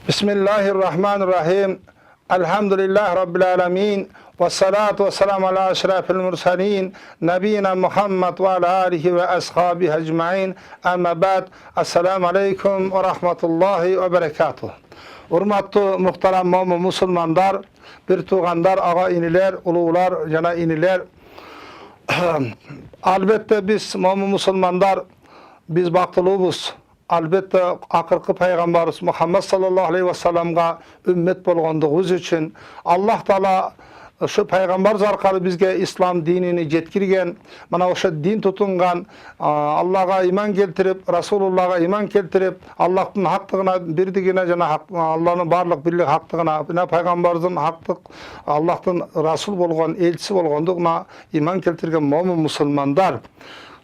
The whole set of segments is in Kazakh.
Bismillahirrahmanirrahim. Elhamdülillahi Rabbil alemin. Ve salatu ve selamu ala eşrafil mursalin. Nebiyina Muhammed ve ala alihi ve ashabihi ecma'in. Amma ba'd. Esselamu aleyküm ve rahmetullahi ve berekatuhu. Hurmatlı muhterem mo'min musulmandar, bir tuğandar, ağa iniler, ulular, jana iniler. Albatta biz mo'min musulmandar, biz baktılubuz. Albatta akırkı Peygamberimiz Muhammed sallallahu aleyhi ve sellem'ga ümmet bolğandygybız üçin Allah Taala şu Peygamberimiz arkaly bizge İslam dinini jetkirgen, mana oşa din tutungan, Allah'a iman keltirip, Rasulullah'a iman keltirip, Allah'ın haklygyna, birdigine jana Allah'ın barlyk birlik haklygyna, Peygamberimizin haklyk, Allah'ın Rasul bolgan, elçisi bolgandygyna iman keltirgen mo'min musulmandar.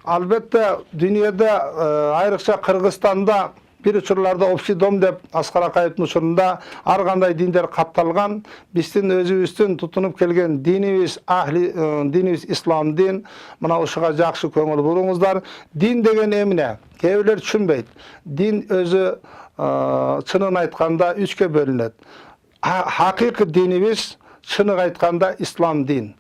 Albatta dünyada ayrıca Kırgızstanda bir uçurlarda Opsidom dep Askar Akayev'in uçurunda ar kanday dinler kaptalgan, bizden özübüzdün tutunup kelgen dinimiz dinimiz İslam din, mana oşuğa jakşı köngül buruңuzlar. Din degen emine keybiler düşünbeyt. Din özü çınını aytkanda üçke bölünet. Hakiki dinimiz çınını aytkanda İslam din.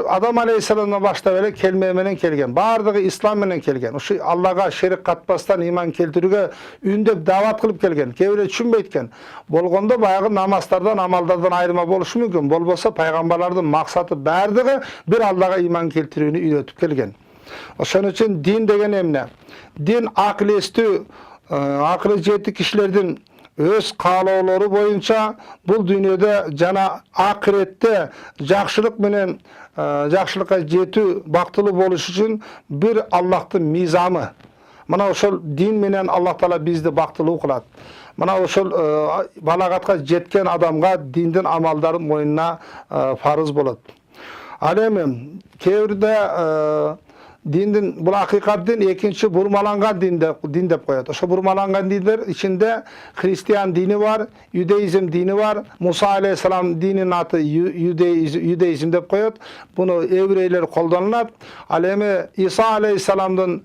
Adam Aleyhisselam'dan başta böyle kelime menen kelgen. Bardygy İslam menen kelgen. Uşu Allah'a şerik katbastan iman keltirige ündep davat kılıp kelgen. Kebire düşünbeytken. Bolgonda bayağı namazlardan, amallardan ayrıma boluşu mümkün. Bolbosa peygamberlerden maksatı berdiği bir Allah'a iman keltirigini üretip kelgen. Oşun için din degen emne. Din aklı estü, aklı jeti kişilerden öz kalawlary boyunça bu dünyada jana ahirette jakşylyk menen jakşylykka jetүү baktılı boluş üçün bir Allah'tın mizamı. Mana oşol din menen Allah Taala bizdi baktılı kılat. Mana oşol balagatga jetken adamga dindin amaldary moýunna farz bolat. Alemim kebirde dindin, bu hakikat din, ikinci burmalangan din dep koyat. Oşo burmalangan dinler içinde Hristiyan dini var, Yudeizm dini var, Musa aleyhisselam dininin adı Yudeizm dep koyat. Bunu evreyler koldanılat. Alemi İsa aleyhisselam'dan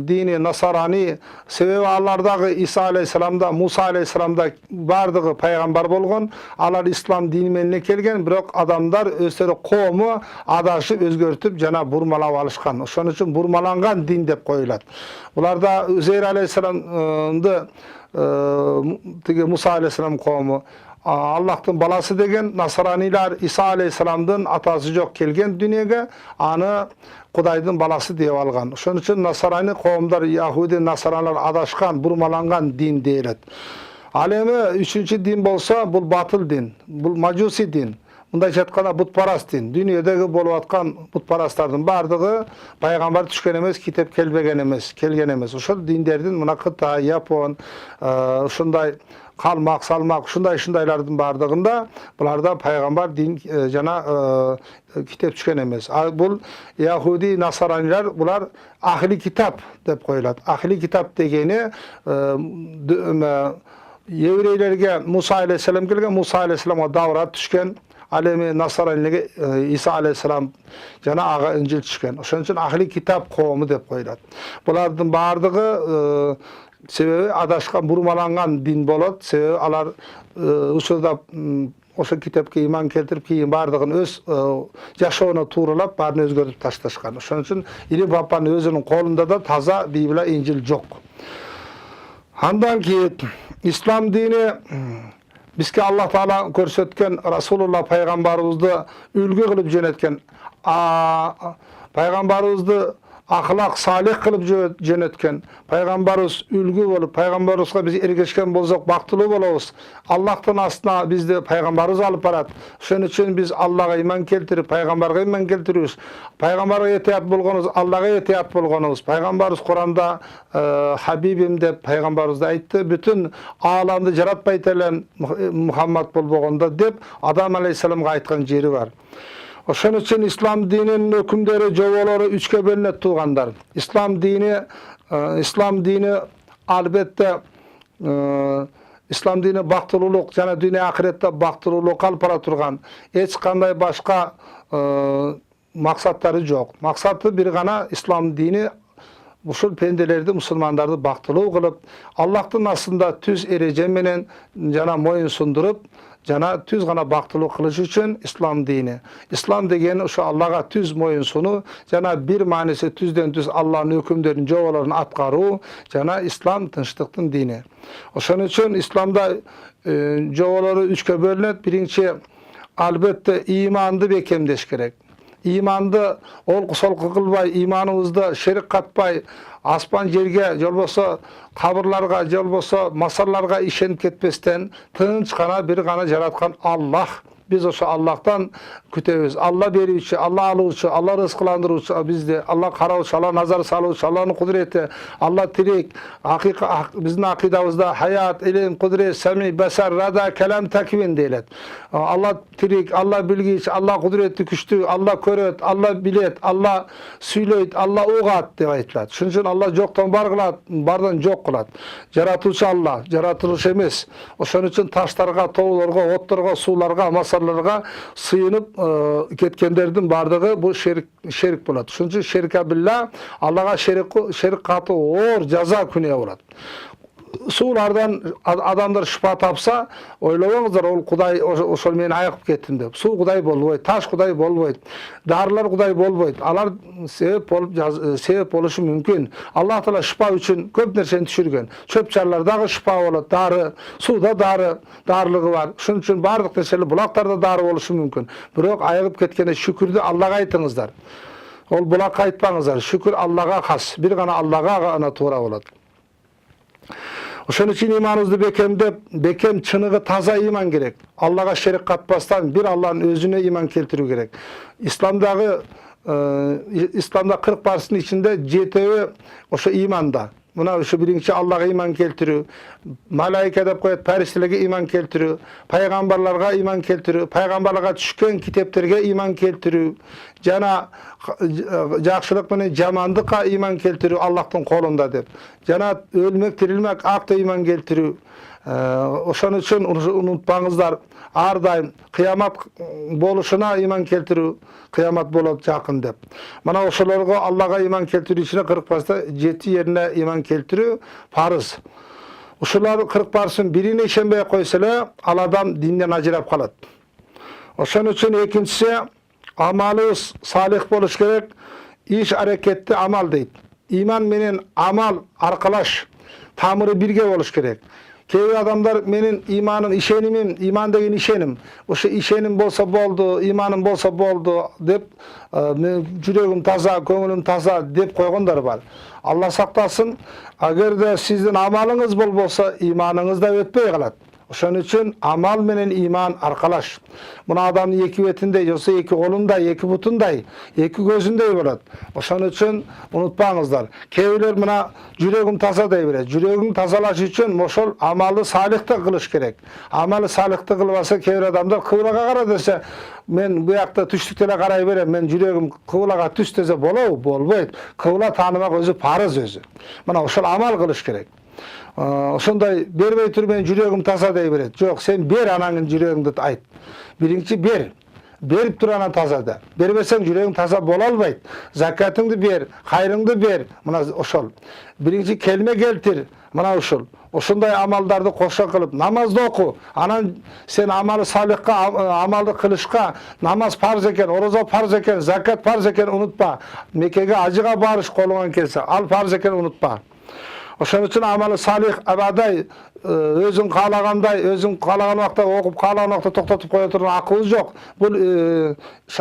dini Nasarani, sebebi Allah'daki İsa aleyhisselam'da, Musa aleyhisselam'da bardığı peygamber bolgon. Alar İslam dini menine kelgen, biroq adamlar özleri qowmu adaşıp özgörtüp jana burmalap alışkan. Şonun için burmalangan din dep koyulat. Bularda Üzeyr aleyhisselam'dı Musa aleyhisselam qowmu. Allah'ın balası degen Nasraniler İsa aleyhisselam'dan atası yok kelgen dünyaga, anı Kudaydın balası diye algan. Şonun için Nasrani qowmlar, Yahudi, Nasraniler adaşkan, burmalangan din deyilet. Alemi üçüncü din bolsa, bul batıl din, bul macusi din. Bunda jatkana butparast din. Dünyadagi bolup atkan butparastardın bardygy peygamber düşken emes, kitap kelgen emes. Ошол dinlerden muna Kıtay, Yapon, şunday kalmak, salmak, şundaylardan bardygında bularda peygamber din jana kitap düşken emes. Bul Yahudi, Nasraniler bular ahli kitap dep koyulat. Ahli kitap degeni Yevreylerge Musa aleyhisselam kelgen, Musa aleyhisselam'a davrat düşken, alemi Nasraniliğe İsa aleyhisselam jana ağa İncil düşken. Oşun için ahli kitap qowmu dep koyulat. Bulardan bardygy sebebi adaşkan, burmalangan din bolat. Sebebi alar usulda oşo kitapga iman keltirip keyin bardygyn öz yaşawyna tuuralap baryny özgörtüp taştaşkan. Oşun için ilim papanın özünün kolunda da taza Biblia, İncil jok. Handan ki İslam dini bizge Allah Taala görsetken, Rasulullah peygamberimizni ülgü kılıp jönetken, peygamberimizni ahlak salih kılıp jönetken, Peygamberimiz ülgü bolup, Peygamberimizge biz ergeçken bolsak baktılı bolabız. Allah'tan aslında bizde Peygamberimiz alıp barat. Şonun için biz Allah'a iman keltirip, Peygamber'e iman keltiriyoruz. Peygamber'e itaat bolgonuz, Allah'a itaat bolgonuz. Peygamberimiz Kur'an'da Habibim de Peygamberimiz de aytdı. Bütün alamda jaratpay telen Muhammed bolgonda dep Adam Aleyhisselam'a aytkan jeri var. Oşun için İslam dininin hükümleri, jogoları üçke bölünüp tuğandar. İslam dini albatta İslam dini baktılılık, jana dünya ahirette baktılılık alıp bara turgan. Hiç kanday başka maksatları yok. Maksatı bir gana İslam dini uşul pendelerdi, musulmandardı baktılığı kılıp, Allah'tan aslında tüz erece menen jana moyun sundurup, jana tüz gana baktılık kılıç için İslam dini. İslam degen şu Allah'a tüz moyun sunu, jana bir manisi tüzden tüz Allah'ın hükümlerini, jovalarını atkarı, jana İslam tınçlıktın dini. Oşun için İslam'da jovaları üçke bölünüp, birinci albatta imandı bekemdeş gerek. İmandı ol kusol kılbay, imanımızda şerik katpay, aspan jerge, jol bolsa kabırlarga, jol bolsa masarlarga işenip ketpesten, tınç gana bir gana jaratkan Allah. Biz oşa Allah'tan kütebiz. Allah berivçi, Allah alıvçı, Allah rızkılandırıvçı bizde. Allah karavçı, Allah nazar salıvçı, Allah'ın kudreti, Allah tirik, bizim akidamızda hayat, ilim, kudret, semi, besar, rada, kelam, takvin deyilet. Allah tirik, Allah bilgiç, Allah kudretli güçlü, Allah köret, Allah bilet, Allah süyleyt, Allah uğat diye aytlat. Şunun için Allah joktan bar kılat, bardan jok kılat. Jaratılış Allah, jaratılış emes. Oşun için taşlarga, toğularga, otlarga, sularga, masarlarga sıyınıp ketkenlerдің бардығы bu şerik болады. Şunun için şerika billah, Allah'a şerik katı or jaza küne болады. Sulardan adamlar şifa tapsa, oylabаңыздар, ol Kuday oşol meni ayıkıp kettim dep. Su Kuday bolboyt, taş Kuday bolboyt, darılar Kuday bolboyt. Alar sebep oluşu mümkün. Allah Teala şifa üçün köp nerseni düşürgen. Çöpçarlardağı şifa bolat, darı, suda darılığı var. Şunun için bardık neseli bulaklarda darı oluşu mümkün. Biroq ayıkıp ketkene şükürdü Allah'a aytыңыздар. Ol bulak aytpаңыздар. Şükür Allah'a has. Bir gana Allah'a gana toora bolat. Oşun için imanınızды bekem çınığı taza iman gerek. Allah'a şerik katpastan bir Allah'ın özüne iman keltiriu gerek. İslam'da 40 parçasının içinde 7'i oşo imanda. Buna şu birinci Allah'a iman keltiriu, malaika dep koyat, periştelerge iman keltiriu, peygamberlarga iman keltiriu, peygamberlarga düşken kitaplarga iman keltiriu, jana jakşılık menen jamandıkka iman keltiriu Allah'tın kolunda dep. Jana ölmek, tirilmek, akta iman keltiriu. Oşun için unutpаңыздар, ardayım kıyamat boluşuna iman keltiriu, kıyamat bolot jakın dep. Mana oşolarga Allah'a iman keltiriu içine 40 parçada 7 yerine iman keltiriu farız. Oşolar 40 parçanın birine işenbey koysalar, al adam dinden ajırap kalat. Oşun için ikincisi amalımız salih boluş gerek, iş hareketli amal deyit. İman menen amal arkalaş, tamırı birge boluş gerek. Keybi adamlar menin imanım işenimim, iman degen işenim. Oşo işenim bolsa boldu, imanım bolsa boldu dep, yüregim taza, köngülüm taza dep koygondor var. Allah saktasın, agerde sizin amalыңыз bolbolsa imanыңыз da ötpey kalat. Oşun için amal menen iman arkalaş. Buna adamın iki betinde, yoksa iki kolunday, iki butunday, iki gözünday bolat. Oşun için unutpаңыздар. Keybiler buna yüregim taza deybirer. Yüregim tazalaş için oşol amalı salihte kılış gerek. Amalı salihte kılbasa keybiler adamlar kıvlaga kara dese, men bu yakta tüştüktele karay berem, men yüregim kıvlaga tüş dese bolboyt. Kıvla tanımak özü parız özü. Buna oşol amal kılış gerek. Ошондой бербей туруп мен жүрөгүм таза дей берет. Жок, сен бер анаңын жүрөгүңдү айт. Биринчи бер. Берип тур анан таза да. Бербесең жүрөгүң таза боло албайт. Закатыңды бер, хайрыңды бер. Мына ошол. Биринчи келме келтир. Мына ошол. Ошондой амалдарды кошо кылып, намазды оку. Анан сен амалы салихка, амалды кылышка, намаз парз экен, орозо парз экен, закат парз экен унутпа. Меккеге ажыга барыш колуңан келсе, ал парз экен унутпа. Ошон үчүн амалы салих абадай өзүң каалагандай, өзүң каалаган убакта окуп, каалаган убакта токтотуп кое турган акыбыз жок. Бул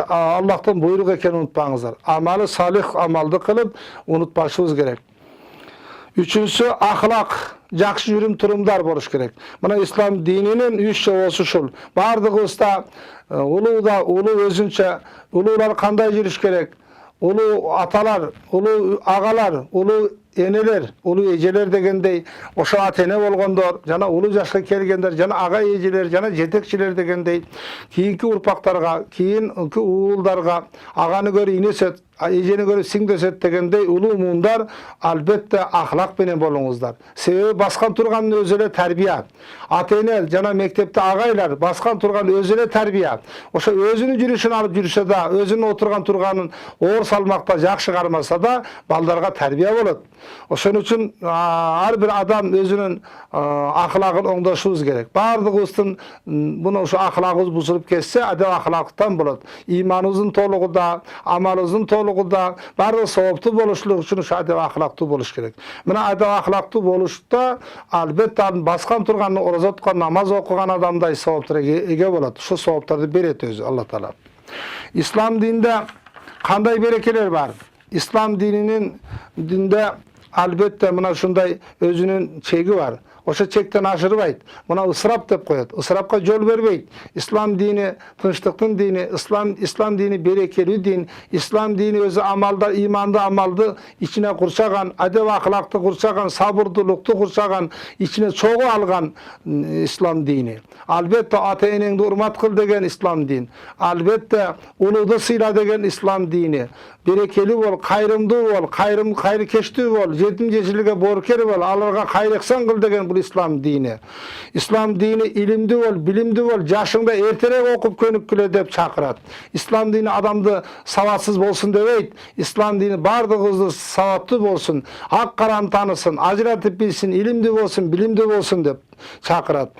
Аллахтын буйругу экенин унутпаңыздар. Амалы салих амалды кылып унутпашыбыз керек. Üçüncüsü ahlak, жақсы жүрүм турумдар болуш керек. Мына ислам дининин 3 жобосу ушул. Бардыгыбызда улуу өзүнчө, улуулар кандай жүрүш керек? Улуу аталар, улуу агалар, улуу энелер, улуу эжелер дегендей, ошо ата-эне болгондор, жана улуу жашка келгендер, жана ага эжелер, жана жетекчилер дегендей, кийинки урпактарга, кийинки уулдарга аганы көрүп инесет, эжени көрүп сиңдесет дегендей улуу муундар албетте ахлак менен болуңуздар. Себеби баскан турганын өзү эле тарбия. Ата-эне жана мектепте агайлар баскан турган өзү эле тарбия. Ошо өзүнүн жүрүшүн алып жүрүшө да, өзүнүн отурган турганын оор салмакта жакшы кармаса да, балдарга тарбия болот. Ошон үчүн ар бир адам өзүнүн ахлагын оңдошубуз керек. Бардыгыбыздын муну ушу ахлагыбыз бузулуп кетсе, адеп ахлактан болот. Иманыбыздын толугуда, амалыбыздын толугуда бардыгы сооптуу болушлук үчүн ушу адеп ахлактуу болуш керек. Мына адеп ахлактуу болушта албетте баскан турган, ораза туткан, намаз окуган адамдай сооптор эге болот. Ушу сооптарды берет өзү Алла Таала. Ислам динде кандай берекелер бар? Ислам дининде албетте мына ушундай өзүнүн чеги бар. Ошо чектен ашырбайт. Мына ысырап деп коет. Ысырапка жол бербейт. Ислам дини тынчтыктын дини, ислам дини берекелүү дин. Ислам дини өзү амалда, иманды амалды ичине курчаган, адеп ахлакты курчаган, сабырдуулукту курчаган, ичине чогуу алган ислам дини. Албетте ата-энеңди урмат кыл деген ислам дин. Албетте улууду сыйла деген ислам дини. Берекелүү бол, кайрымдуу бол, кайрыкештүү бол, жетим жесирге боорукер бол, аларга кайыр ихсан кыл деген бул ислам дини. Ислам дини илимдүү бол, билимдүү бол, жашыңда эртерээк окуп көнүккүлө деп чакырат. Ислам дини адамды сабатсыз болсун дебейт. Ислам дини бардыгыбызды сабаттуу болсун, ак караны таанысын, ажыратып билсин, илимдүү болсун, билимдүү болсун деп чакырат.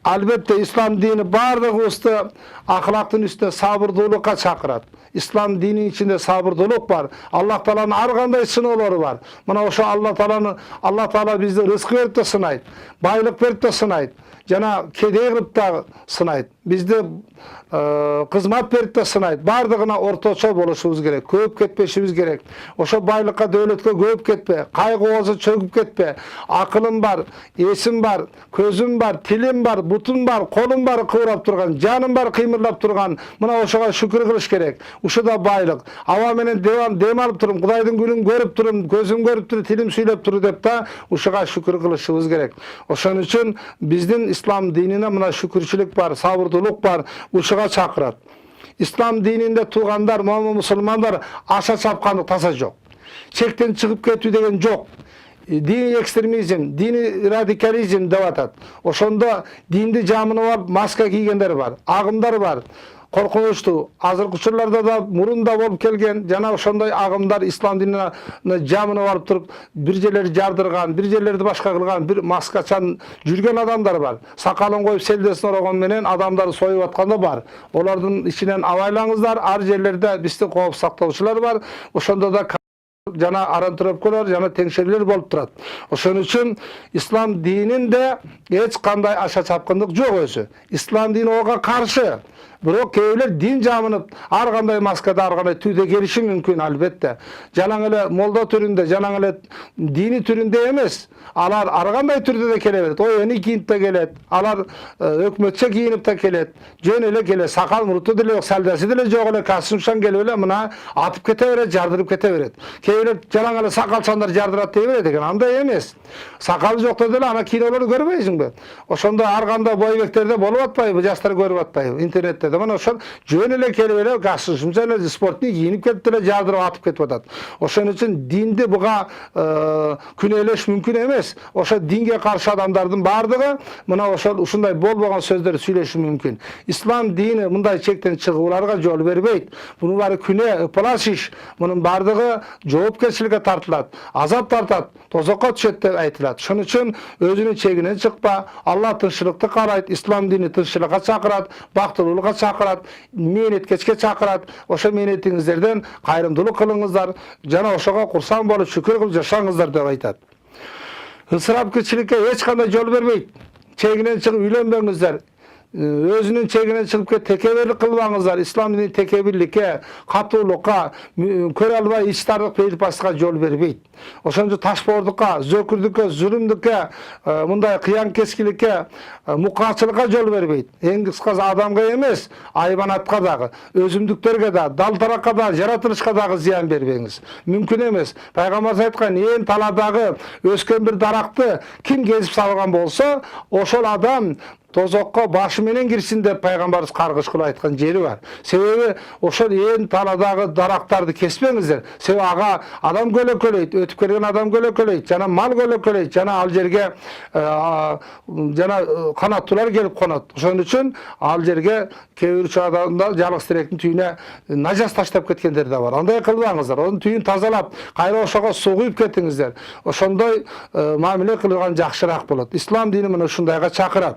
Албетте ислам дини бардыгыбызды ахлактын үстүнө сабырдуулукка чакырат. Ислам дининин ичинде сабырдуулук бар. Аллах Тааланын ар кандай сыноолору бар. Мына ошо Алла Таала бизди рызык берип да сынайт, байлык берип да сынайт, жана кедей кылып да сынайт. Бизди кызмат берип да сынайт. Бардыгына орточо болушубуз керек. Көп кетпешибиз керек. Ошо байлыкка, дөөлөткө көп кетпе, кайгы-оозу чөгүп кетпе. Акылым бар, эсим бар, көзүм бар, тилим бар, бутум бар, колум бар кыбырап турган, жаным бар кыймырлап турган. Мына ошого шүкүр кылыш керек. Ушо да байлык. Аба менен дем алып турум, Кудайдын күнүн көрүп турум, көзүм көрүп туруп, тилим сүйлөп туруп деп да ушуга шүкүр кылышыбыз керек. Ошон үчүн биздин ислам динине мына шүкүрчүлүк бар, сабырдуулук бар, ушуга чакырат. Ислам дининде туугандар, мусулмандар аша чапкандык таса жок. Чектен чыгып кетүү деген жок. Дини экстремизм, дини радикализм деп атат. Ошондо динди жамынып алып маска кийгендер бар, агымдар бар. Коркунучтуу. Азыркы учурларда да мурунда болуп келген жана ошондой агымдар ислам динине жамынып алып туруп, бир жерлерди жардырган, бир жерлерди башка кылган, бир маскачан жүргөн адамдар бар. Сакалын коюп селдесин орогон менен адамдарды союп аткан да бар. Олардын ичинен абайлаңыздар, ар жерлерде биздин коопсуз сактоочулар бар. Ошондо да жана арантропколор жана теңшелер болуп турат. Ошон үчүн ислам дининде эч кандай аша чапкындык жок өзү. Ислам дини ого каршы. Бирок кейбирлер дин жамынып, ар кандай маскада, ар кандай түйдө келиши мүмкүн албетте. Жанаң эле молдо түрүндө, жанаң эле дини түрүндө эмес. Алар ар кандай түрдө да келе берет. Оюну кийинип да келет. Алар өкмөтчө кийинип да келет. Жөн эле келет. Сакал муруту деле жок, салдаси деле жок эле, костюмчан келип эле мына атып кете берет, жардырып кете берет. Кейбирлер жанаң эле сакалчандар жардырат дей берет экен. Андай эмес. Сакалы жокто деле ана кинолорду көрбөйсүңбү? Ошондо ар кандай бойбектерде болуп атпайбы, жаштар көрүп атпайбы интернетте? Мына ошол жөн эле келип эле костюмчан эле спортный кийинип кетип эле жардырып атып кетип атат. Ошон үчүн динди буга күнөөлөш мүмкүн эмес. Ошо динге каршы адамдардын бардыгы мына ошол ушундай болбогон сөздөрдү сүйлөшү мүмкүн. Ислам дини мындай чектен чыгууларга жол бербейт. Бунун баары күнөө, ыплас иш. Мунун бардыгы жоопкерчиликке тартылат, азап тартат, тозокко түшөт деп айтылат. Ошон үчүн өзүнүн чегинен чыкпа. Алла тынччылыкты каалайт. Ислам дини тынччылыкка чакырат, бактылуулукка чакырат, мээнеткечке чакырат. Ошо мээнетиңиздерден кайрымдуулук кылыңыздар, жана ошого курсан болуп шүкүр кылып жашаңыздар деп айтат. ысырапчылыкка эч кандай жол бербейт. Çeginen çıkıp үйlenбеңиздер. Özünün çeginen çıkıp tekebirlik kılbаңыздар. İslam dini tekebirlikке, katılыкка, көре албай içtardык пейлипастыкка жол бербейт. Ошончо ташбоордукка, зөкүрдүккө, zulümdükке, мындай кыян-кескиликке, мукачылыкка жол бербейт. Эң кыскасы адамга эмес, айбанатка дагы, өзүмдүктөргө да, далтаракка да, жаратылышка дагы зыян бербеңиз. Мүмкүн эмес. Пайгамбар айткан, ээн таладагы өскөн бир даракты ким кезип салган болсо, ошол адам тозокко башы менен кирсин деп пайгамбарыбыз каргыш кылып айткан жери бар. Себеби ошол ээн таладагы дарактарды кеспеңиздер. Себеби ага адам көлөкөлөйт, өтүп келген адам көлөкөлөйт, жана мал көлөкөлөйт, жана ал жерге жана канаттуулар келип конот. Ошон үчүн ал жерге кээ бир адамдар жалгыз теректин түйүнө нажас таштап кеткендер да бар. Андай кылбаңыздар. Онун түйүн тазалап, кайра ошого суу куюп кетиңиздер. Ошондой мамиле кылган жакшыраак болот. Ислам дини мына ушундайга чакырат.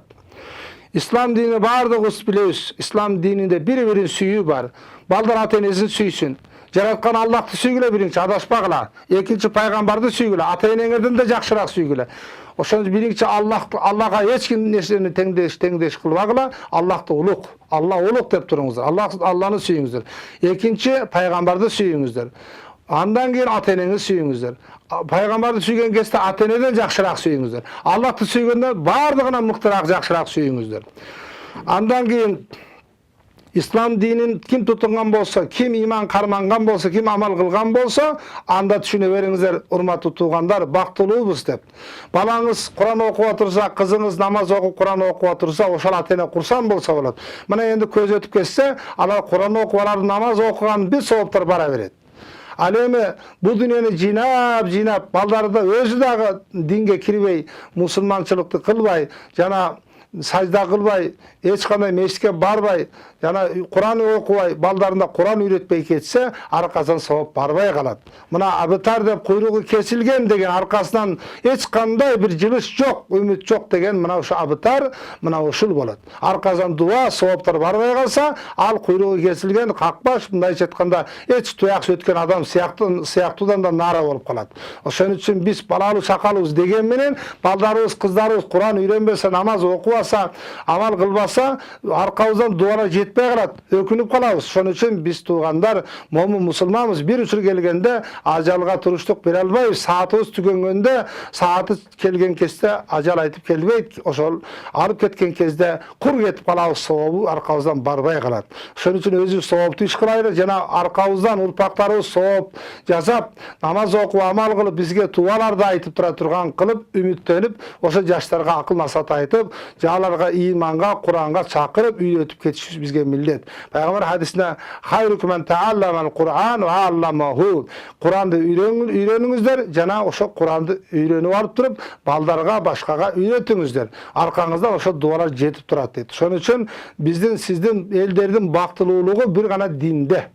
İslam dini bardığız biliriz. İslam dininde bir-birinin suyu var. Balдар ata-enесин suysün. Жараткан Аллахты suygula birinci, adaşpagıla. Ekinci paygambardı suygula. Ata-enеңерден de jakşıraak suygula. Ошон биринчи Аллага эч ким нерсени теңдеш кылбагыла. Аллахты улук. Алла улук деп туруңуздар. Алланы сүйүңүздөр. Экинчи пайгамбарды сүйүңүздөр. Андан кийин ата-энеңи сүйүңүздөр. Пайгамбарды сүйгөн кезде ата-энеден жакшыраак сүйүңүздөр. Аллахты сүйгөндө бардыгынан мыктыраак жакшыраак сүйүңүздөр. Андан кийин İslam dinini kim tutungan bolsa, kim iman karmangan bolsa, kim amal kılgan bolsa, anda düşüne veriңiздер, урматтуу туугандар, бактылуубуз деп. Балаңыз Куран окуп отурса, кызыңыз намаз окуп Куран окуп отурса, ошол ата-эне курсан болса болот. Мына энди көз өтүп кетсе, алар Куран окуп, алар намаз окуган бир сооптор бара берет. Ал эми бул дүйнөнү жыйнап, балдары да өзү дагы динге кирбей, мусулманчылыкты кылбай, жана сажда кылбай, эч кандай мешитке барбай, жана Куран окубай, балдарына Куран үйрөтпөй кетсе, аркасынан сабап барбай калат. Мына Абытар деп куйругу кесилген деген аркасынан эч кандай бир жылыш жок, үмүт жок деген мына ошо Абытар, мына ушул болот. Аркасынан дуа, сабаптар барбай калса, ал куйругу кесилген какбаш, мындайча айтканда, эч туяксы өткөн адам сыяктуудан да нара болуп калат. Ошон үчүн биз балалуу чакалыбыз деген менен балдарыбыз, кыздарыбыз Куран үйрөнбөсө, намаз окубаса, амал кылбаса, аркабыздан дуалар жетпей калат, өкүнүп калабыз. Ошон үчүн биз туугандар, момун мусулманбыз, бир учур келгенде ажалга туруштук бере албайбыз. Саатыбыз түгөнгөндө, сааты келген кезде ажал айтып келбейт. Ошол алып кеткен кезде кур кетип калабыз, сообу аркабыздан барбай калат. Ошон үчүн өзүбүз сооптуу иш кылайлы, жана аркабыздан урпактарыбыз сооп жасап, намаз окуп, амал кылып, бизге туаларды айтып тура турган кылып, үмүттөнүп, ошо жаштарга акыл насаат айтып, жаларга иманга, Куранга чакырып, үйрөтүп кетишибиз бизге милдет. Пайгамбар хадисинде хайрукум мен таалламал Куран ва алламаху. Куранды үйрөнүңүздөр, жана ошо Куранды үйрөнүп алып туруп, балдарга, башкага үйрөтүңүздөр. Аркаңыздан ошо дуалар жетип турат дейт. Ошон үчүн биздин, сиздин элдердин бактылуулугу бир гана динде.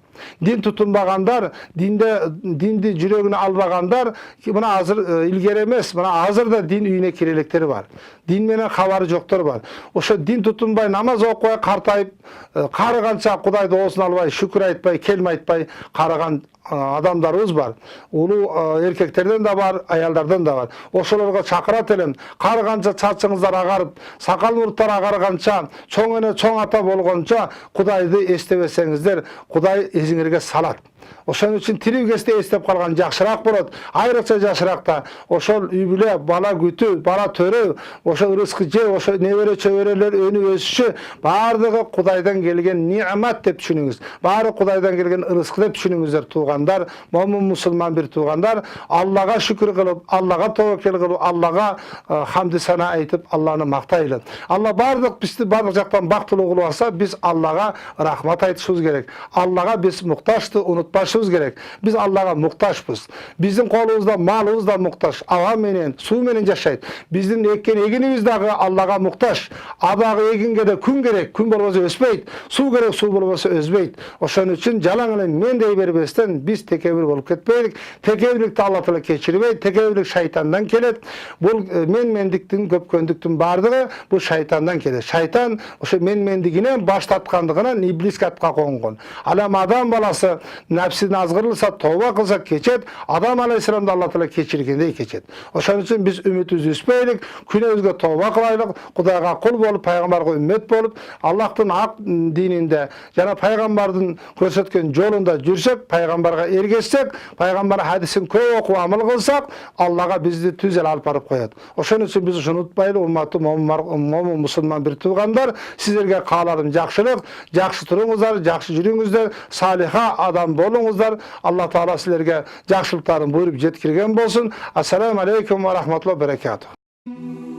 Din tutunmaganlar, dindi жүрөгүнө албагандар, мына азыр илгери эмес, мына азыр да дин үйүнө кирелектери бар. Дин менен кабары жоктор бар. Ошо дин тутунбай, намаз окубай, картайып, карыганча Кудайды оосун албай, шүкүр айтпай, келме айтпай карыган адамдарыбыз бар. Улуу эркектерден да бар, аялдардан да бар. Ошолорго чакырат элем. Карыганча чачыңыздар агарып, сакал мурттар агарганча, чоң эне чоң ата болгончо Кудайды эстебесеңиздер, Кудай эзиңерге салат. Ошон үчүн тирүү кезде эстеп калган жакшыраак болот. Айрыкча жашыракта ошол үй бүлө, бала күтүү, бала төрөө, ошо рызкы же, ошо небере чөбөрөлөр өнүп өсүшү бардыгы Кудайдан келген ниъмат деп түшүнүңүз. Баары Кудайдан келген рызкы деп түшүнүңүздөр туугандар, момун мусулман бир туугандар. Аллага шүкүр кылып, Аллага тобокел кылып, Аллага хамды сана айтып, Алланы мактайлы. Алла бизди бардык жактан бактылуу кылып алса, биз Аллага рахмат айтышыбыз керек. Аллага биз муктажды унутпашыбыз керек. Биз Аллага муктажбыз. Биздин колубузда малыбыз да муктаж, аба менен, суу менен жашайт. Биздин эккен эгинибиз дагы Аллага муктаж. Абагы эгинге да күн керек, күн болбосо өспөйт. Суу керек, суу болбосо өзбөйт. Ошон үчүн жалаң эле мен дей бербестен биз текебир болуп кетпейлик. Текебирликти Алла Таала кечирбейт. Текебирлик шайтандан келет. Бул менмендиктин, көпкөндүктүн бардыгы бул шайтандан келет. Шайтан ошо менмендигинен баш тарткандыгынан иблиске атка конгон. Алам адам баласы nefsini azgırılsa, tövbe kılsak keçet. Adam Aleyhisselam da Allah Teala keçirgende keçet. Oşan için biz ümitimizi üspeylik, günümüzge tövbe kılaylık, Kudayga kul bolup, peygamberge ümmet bolup, Allah'tın hak dininde, jana peygamberden göstergen jolunda jursek, peygamberge ergetsek, peygamber hadisin köp okup amal kılsak, Allah'a bizi tüzel alıp barıp koyat. Oşan için biz şunu unutmaylı, ummatı momin musulman bir tuğandar, sizlerge kalarım jakşılık, jakşı turuңuzlar, jakşı jürüңüzler, saliha adam bolуңuzlar. Allah Taala sizlerge jakşılıktарын buyurup jetkirgen bolsun. Assalamu aleykum ve rahmetullahi ve berekatuhu.